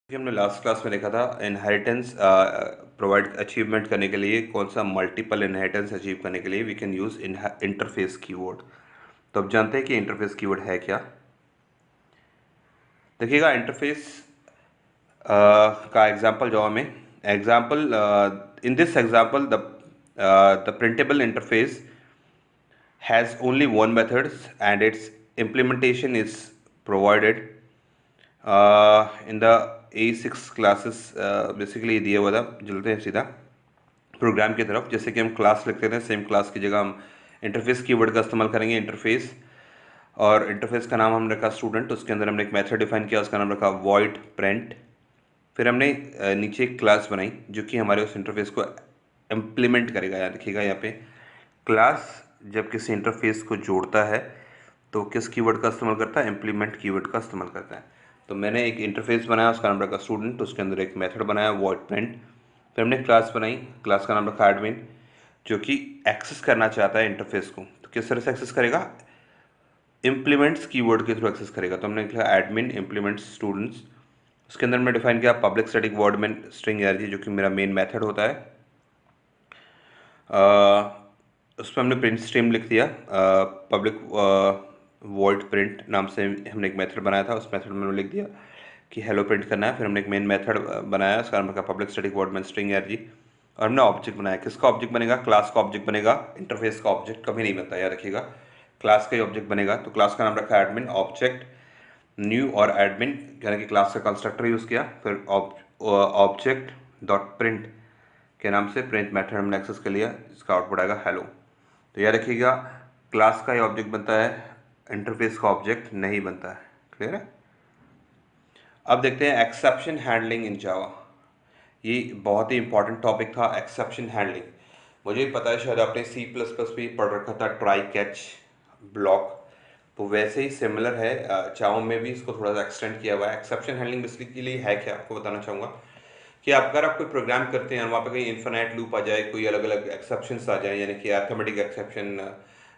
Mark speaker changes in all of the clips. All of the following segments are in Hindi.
Speaker 1: कि हमने लास्ट क्लास में देखा था इनहेरिटेंस प्रोवाइड अचीवमेंट करने के लिए कौन सा मल्टीपल इनहेरिटेंस अचीव करने के लिए we can use interface keyword. तो अब जानते हैं कि इंटरफेस कीवर्ड है क्या। देखिएगा इंटरफेस का एग्जांपल जावा में example in this example the printable interface has only one methods and its implementation is provided in the A6 classes। Basically दिया हुआ था, चलते हैं सीधा प्रोग्राम की तरफ। जैसे कि हम क्लास लिखते थे, सेम क्लास की जगह हम इंटरफेस कीवर्ड का इस्तेमाल करेंगे। इंटरफेस और इंटरफेस का नाम हमने रखा स्टूडेंट, उसके अंदर हमने एक मेथड डिफाइन किया, उसका नाम रखा वॉइड प्रिंट। फिर हमने नीचे एक क्लास बनाई जो कि हमारे उस इंटरफेस को इम्प्लीमेंट करेगा। यहाँ देखिएगा, यहाँ पे क्लास जब किसी इंटरफेस को जोड़ता है तो किस कीवर्ड का इस्तेमाल करता है? इम्प्लीमेंट कीवर्ड का इस्तेमाल करता है। तो मैंने एक इंटरफेस बनाया, उसका नाम रखा स्टूडेंट, उसके अंदर एक मेथड बनाया वॉइड प्रिंट। फिर हमने क्लास बनाई, क्लास का नाम रखा एडमिन, जो कि एक्सेस करना चाहता है इंटरफेस को। तो किस तरह से एक्सेस करेगा? इम्प्लीमेंट्स कीवर्ड के थ्रू एक्सेस करेगा। तो हमने लिखा एडमिन इम्प्लीमेंट्स स्टूडेंट्स। उसके अंदर मैं डिफाइन किया public static void main string energy, जो कि मेरा मेन मेथड होता है। उस पर हमने प्रिंट स्ट्रीम लिख दिया। पब्लिक वॉइड प्रिंट नाम से हमने एक मेथड बनाया था, उस मेथड में हमने लिख दिया कि हेलो प्रिंट करना है। फिर हमने एक मेन मेथड बनाया, उसका नाम रखा public static void main string energy. और हमने ऑब्जेक्ट बनाया। किसका ऑब्जेक्ट बनेगा? क्लास का ऑब्जेक्ट बनेगा। इंटरफेस का ऑब्जेक्ट कभी नहीं बनता, याद रखिएगा, क्लास का ही ऑब्जेक्ट बनेगा। तो क्लास का नाम रखा एडमिन, ऑब्जेक्ट न्यू और एडमिन, यानी कि क्लास का कंस्ट्रक्टर यूज़ किया। फिर ऑब्जेक्ट डॉट प्रिंट के नाम से प्रिंट मेथड हमने एक्सेस कर लिया, जिसका आउटपुट आएगा हेलो। तो याद रखिएगा, क्लास का ही ऑब्जेक्ट बनता है, इंटरफेस का ऑब्जेक्ट नहीं बनता है। क्लियर है? अब देखते हैं एक्सेप्शन हैंडलिंग इन जावा। ये बहुत ही इंपॉर्टेंट टॉपिक था, एक्सेप्शन हैंडलिंग। मुझे पता है शायद आपने सी प्लस प्लस भी पढ़ रखा था, ट्राई कैच ब्लॉक, तो वैसे ही सिमिलर है जावा में भी इसको थोड़ा सा एक्सटेंड किया हुआ है। एक्सेप्शन हैंडलिंग बेसिकली है क्या, आपको बताना चाहूँगा कि अगर आप कोई प्रोग्राम करते हैं, वहाँ पे कहीं इन्फिनाइट लूप आ जाए, कोई अलग अलग एक्सेप्शंस आ जाए, यानी कि arithmetic exception,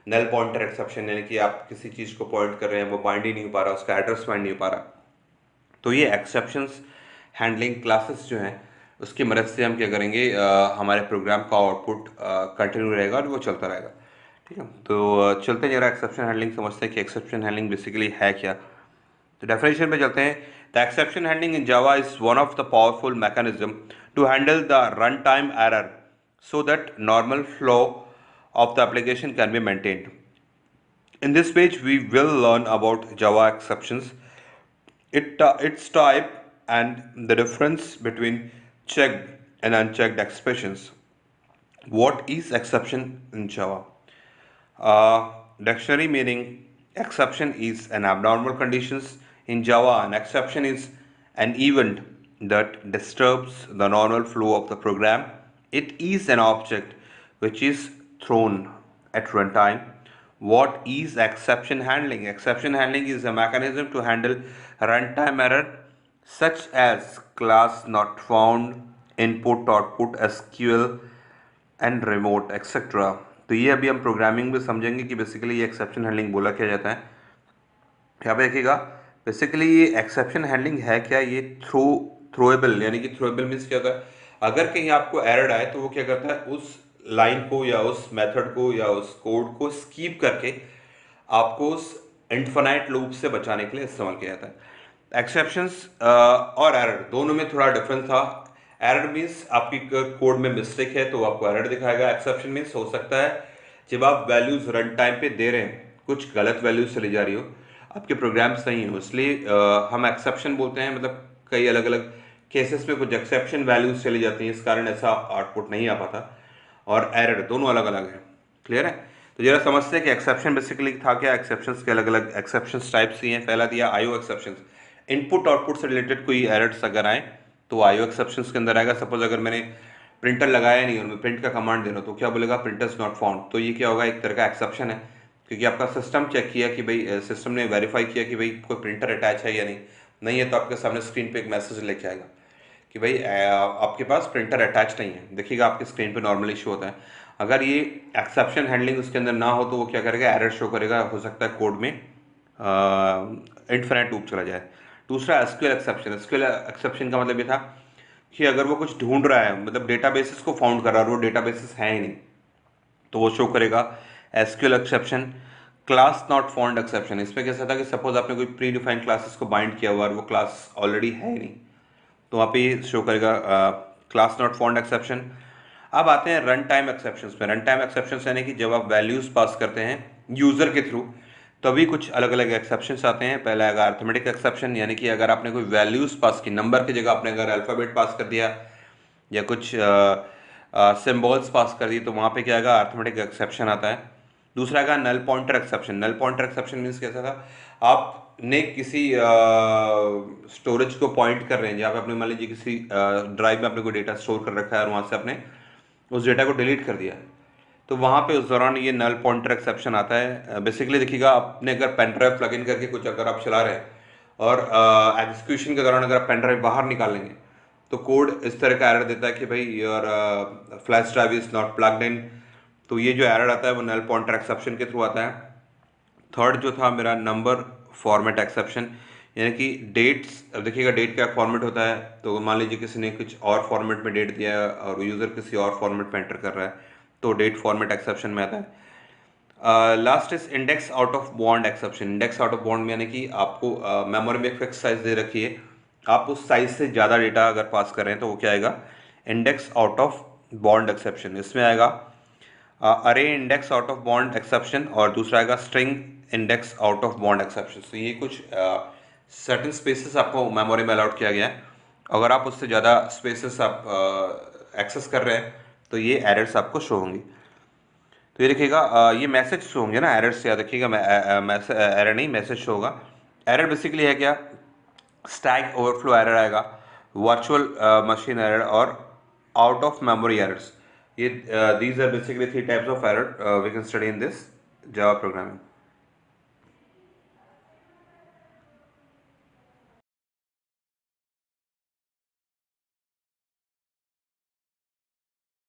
Speaker 1: null pointer exception, यानी कि आप किसी चीज़ को पॉइंट कर रहे हैं, वो बाइंड ही नहीं हो पा रहा, उसका एड्रेस बाइंड नहीं हो पा रहा, तो ये एक्सेप्शंस हैंडलिंग क्लासेस जो हैं उसकी मदद से हम क्या करेंगे, हमारे प्रोग्राम का आउटपुट कंटिन्यू रहेगा और वो चलता रहेगा। ठीक है, तो चलते हैं जरा एक्सेप्शन हैंडलिंग समझते हैं कि एक्सेप्शन हैंडलिंग बेसिकली है क्या। तो डेफिनेशन पे चलते हैं। The exception handling in Java is one of the powerful mechanism to handle the run time error so that normal flow of the application can be maintained. In this page, we will learn about Java exceptions, its type, and the difference between checked and unchecked expressions. What is exception in Java? Dictionary meaning exception is an abnormal conditions in Java. An exception is an event that disturbs the normal flow of the program. It is an object which is thrown at runtime. What is exception handling? Exception handling is a mechanism to handle runtime error such as class not found, input output SQL and remote etcetera. तो ये अभी हम प्रोग्रामिंग में समझेंगे कि बेसिकली ये एक्सेप्शन हैंडलिंग बोला क्या जाता है। यहाँ पे देखिएगा, बेसिकली ये एक्सेप्शन हैंडलिंग है क्या? ये थ्रोएबल, यानी कि थ्रोएबल मीन्स क्या होता है? अगर कहीं आपको एरर आए तो वो क्या करता है, उस लाइन को या उस मेथड को या उस कोड को स्कीप करके आपको उस इन्फिनाइट लूप से बचाने के लिए इस्तेमाल किया जाता है। एक्सेप्शंस और एरर दोनों में थोड़ा डिफरेंस था। एरर मीन्स आपकी कोड में मिस्टेक है तो आपको एरर दिखाएगा। एक्सेप्शन मीन्स हो सकता है जब आप वैल्यूज रन टाइम पे दे रहे हैं, कुछ गलत वैल्यूज चली जा रही हो, आपके प्रोग्राम सही हो, इसलिए हम एक्सेप्शन बोलते हैं। मतलब कई अलग अलग केसेस में कुछ एक्सेप्शन वैल्यूज चली जाती हैं, इस कारण ऐसा आउटपुट नहीं आ पाता। और एरर दोनों अलग अलग है। क्लियर है? तो जरा समझते हैं कि एक्सेप्शन बेसिकली था क्या। एक्सेप्शंस के अलग अलग एक्सेप्शंस टाइप्स ही हैं। पहला दिया आईओ एक्सेप्शंस, इनपुट आउटपुट से रिलेटेड कोई एरर्स अगर आए तो आईओ एक्सेप्शंस के अंदर आएगा। सपोज अगर मैंने प्रिंटर लगाया नहीं और मैं प्रिंट का कमांड दे रहा हूँ तो क्या बोलेगा? Printers not found. तो ये क्या होगा? एक तरह का एक्सेप्शन है, क्योंकि आपका सिस्टम चेक किया कि भाई, सिस्टम ने वेरीफाई किया कि भाई कोई प्रिंटर अटैच है या नहीं। नहीं है तो आपके सामने स्क्रीन पे एक मैसेज लेके आएगा कि भाई आपके पास प्रिंटर अटैच नहीं है। देखिएगा आपके स्क्रीन पे नॉर्मली शो होता है। अगर ये एक्सेप्शन हैंडलिंग उसके अंदर ना हो तो वो क्या करेगा? एरर शो करेगा। हो सकता है कोड में इन्फिनिट लूप चला जाए। दूसरा एसक्यूएल एक्सेप्शन। एसक्यूएल एक्सेप्शन का मतलब ये था कि अगर वो कुछ ढूंढ रहा है, मतलब डेटाबेसेस को फाउंड कर रहा है और वो डेटाबेसेस है ही नहीं, तो वो शो करेगा SQL exception. Class not found exception, इसमें कैसा था कि सपोज आपने कोई प्री डिफाइंड क्लासेस को बाइंड किया हुआ और वो क्लास ऑलरेडी है ही नहीं, तो वहाँ पे शो करेगा क्लास नॉट फाउंड एक्सेप्शन। अब आते हैं रन टाइम एक्सेप्शंस में। रन टाइम एक्सेप्शंस यानी कि जब आप वैल्यूज पास करते हैं यूजर के थ्रू, तभी कुछ अलग अलग एक्सेप्शंस आते हैं। पहला आएगा अर्थमेटिक एक्सेप्शन, यानी कि अगर आपने कोई वैल्यूज पास की, नंबर की जगह आपने अगर अल्फाबेट पास कर दिया या कुछ सिंबल्स पास कर दी, तो वहाँ पे क्या आएगा, अर्थमेटिक एक्सेप्शन आता है। दूसरा आएगा null pointer exception. Null pointer exception means कैसा था, आपने किसी स्टोरेज को पॉइंट कर रहे हैं, जहाँ पे आपने मान लीजिए किसी ड्राइव में आपने कोई डेटा स्टोर कर रखा है और वहाँ से आपने उस डेटा को डिलीट कर दिया, तो वहाँ पे उस दौरान ये नल पॉइंटर एक्सेप्शन आता है। बेसिकली देखिएगा, आपने अगर पेन ड्राइव प्लग इन करके कुछ अगर आप चला रहे हैं और एग्जीक्यूशन के दौरान अगर आप पेन ड्राइव बाहर निकाल लेंगे, तो कोड इस तरह का एरर देता है कि भाई your flash drive is not plugged in. तो ये जो एरर आता है वो नल पॉइंटर एक्सेप्शन के थ्रू आता है। थर्ड जो था मेरा नंबर फॉर्मेट एक्सेप्शन, यानी कि डेट्स। अब देखिएगा डेट का फॉर्मेट होता है, तो मान लीजिए किसी ने कुछ और फॉर्मेट में डेट दिया है और यूज़र किसी और फॉर्मेट में एंटर कर रहा है, तो डेट फॉर्मेट एक्सेप्शन में आता है। Last is index out of bond exception. Index out of bond में यानी कि आपको मेमोरी में एक फिक्स साइज दे रखी है, आप उस साइज से ज़्यादा डेटा अगर पास कर रहे हैं तो वो क्या आएगा, index out of bond exception. इसमें आएगा अरे index out of bond exception और दूसरा आएगा string index out of bond exception. तो ये कुछ सर्टेन स्पेसेस आपको मेमोरी में अलाउड किया गया है। अगर आप उससे ज़्यादा स्पेसेस आप एक्सेस कर रहे हैं तो ये एरर्स आपको शो होंगी। तो ये देखिएगा ये मैसेज शो होंगे ना, एरर्स याद रखिएगा, एरर नहीं मैसेज शो होगा। एरर बेसिकली है क्या, स्टैक ओवरफ्लो एरर आएगा, वर्चुअल मशीन एरर और आउट ऑफ मेमोरी एरर्स। ये these are basically three types of error we can study in this Java programming.